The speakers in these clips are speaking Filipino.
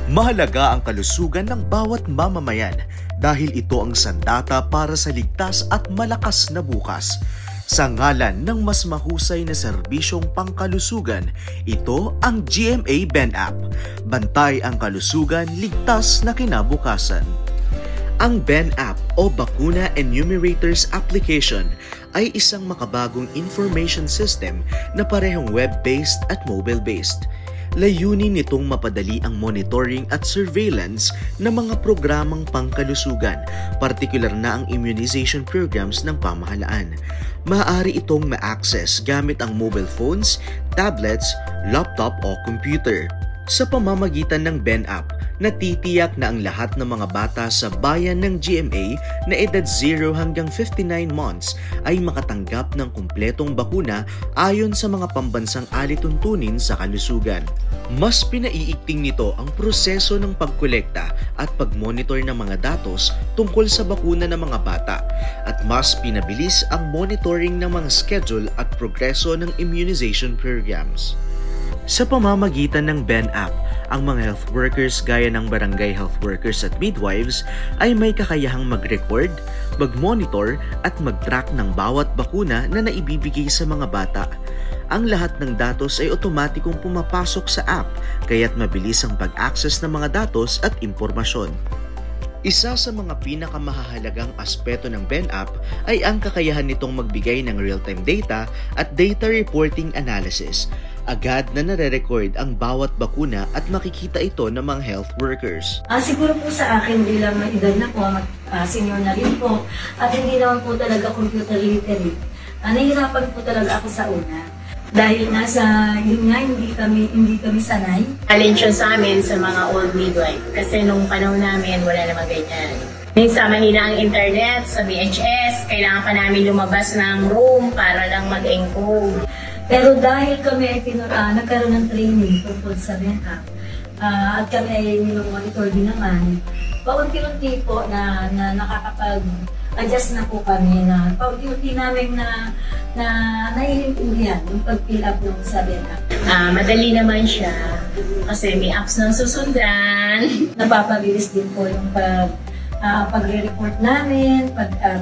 Mahalaga ang kalusugan ng bawat mamamayan dahil ito ang sandata para sa ligtas at malakas na bukas. Sa ngalan ng mas mahusay na serbisyong pangkalusugan, ito ang GMA BENApp. Bantay ang kalusugan, ligtas na kinabukasan. Ang BENApp o Bakuna Enumerators Application ay isang makabagong information system na parehong web-based at mobile-based. Layunin nitong mapadali ang monitoring at surveillance ng mga programang pangkalusugan, partikular na ang immunization programs ng pamahalaan. Maaari itong ma-access gamit ang mobile phones, tablets, laptop o computer. Sa pamamagitan ng BENApp, natitiyak na ang lahat ng mga bata sa bayan ng GMA na edad 0 hanggang 59 months ay makatanggap ng kumpletong bakuna ayon sa mga pambansang alituntunin sa kalusugan. Mas pinaiigting nito ang proseso ng pagkolekta at pagmonitor ng mga datos tungkol sa bakuna ng mga bata at mas pinabilis ang monitoring ng mga schedule at progreso ng immunization programs. Sa pamamagitan ng BENApp, ang mga health workers gaya ng barangay health workers at midwives ay may kakayahang mag-record, mag-monitor at mag-track ng bawat bakuna na naibibigay sa mga bata. Ang lahat ng datos ay otomatikong pumapasok sa app, kaya't mabilis ang pag-access ng mga datos at impormasyon. Isa sa mga pinakamahalagang aspeto ng BENApp ay ang kakayahan nitong magbigay ng real-time data at data reporting analysis. Agad na nare-record ang bawat bakuna at makikita ito ng mga health workers. Siguro po sa akin bilang may edad na po, senior na rin po, at hindi naman po talaga computer literate. Nahihirapan po talaga ako sa una. Dahil hindi kami sanay. Challenge yun sa amin sa mga old midwife. Kasi nung panahon namin, wala namang ganyan. Minsan mahina ang internet sa VHS, kailangan pa namin lumabas ng room para lang mag-encode. Pero dahil kami ay nagkaroon ng training tungkol sa BENApp, at kami ay monitor din naman, paunti-unti po na nakakapag-adjust na po kami na paunti-unti namin na naiintindihan yung pag-fill up ng sa BENApp. Madali naman siya kasi may apps na susundan. Napapabilis din po yung pagre-report namin,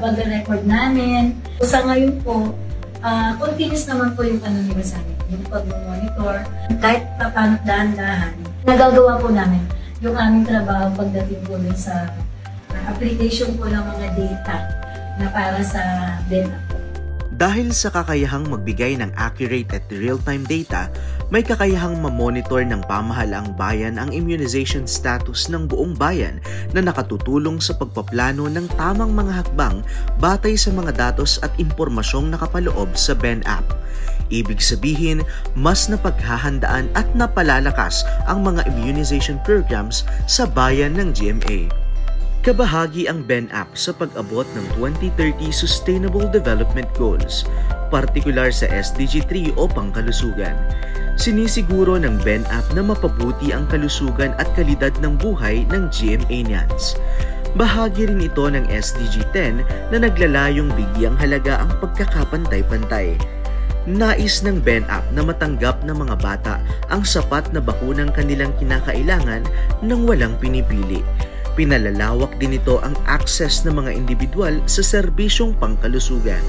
pagre-record namin. Sa ngayon po, continuous naman po yung nila sa amin, yung pag-monitor. Kahit paano dahan-dahan, nagagawa po namin yung aming trabaho pagdating po sa application po ng mga data na para sa BENApp. Dahil sa kakayahang magbigay ng accurate at real-time data, may kakayahang mamonitor ng pamahalaang bayan ang immunization status ng buong bayan na nakatutulong sa pagpaplano ng tamang mga hakbang batay sa mga datos at impormasyong nakapaloob sa BENApp. Ibig sabihin, mas napaghahandaan at napalalakas ang mga immunization programs sa bayan ng GMA. Kabahagi ang BENApp sa pag-abot ng 2030 Sustainable Development Goals, partikular sa SDG 3 o pangkalusugan. Sinisiguro ng BENApp na mapabuti ang kalusugan at kalidad ng buhay ng GMA-nians. Bahagi rin ito ng SDG 10 na naglalayong bigyang halaga ang pagkakapantay-pantay. Nais ng BENApp na matanggap ng mga bata ang sapat na bakunang kanilang kinakailangan nang walang pinipili. Pinalalawak din ito ang access ng mga individual sa serbisyong pangkalusugan.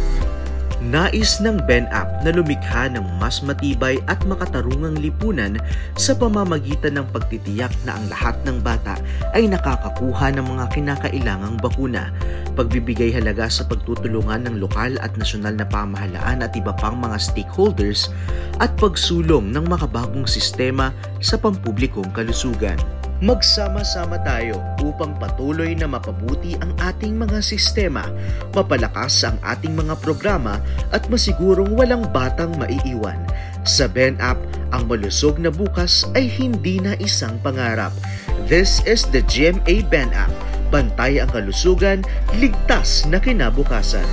Nais ng BENApp na lumikha ng mas matibay at makatarungang lipunan sa pamamagitan ng pagtitiyak na ang lahat ng bata ay nakakakuha ng mga kinakailangang bakuna, pagbibigay halaga sa pagtutulungan ng lokal at nasyonal na pamahalaan at iba pang mga stakeholders, at pagsulong ng makabagong sistema sa pampublikong kalusugan. Magsama-sama tayo upang patuloy na mapabuti ang ating mga sistema, mapalakas ang ating mga programa at masigurong walang batang maiiwan. Sa BENApp, ang malusog na bukas ay hindi na isang pangarap. This is the GMA BENApp. Bantay ang kalusugan, ligtas na kinabukasan.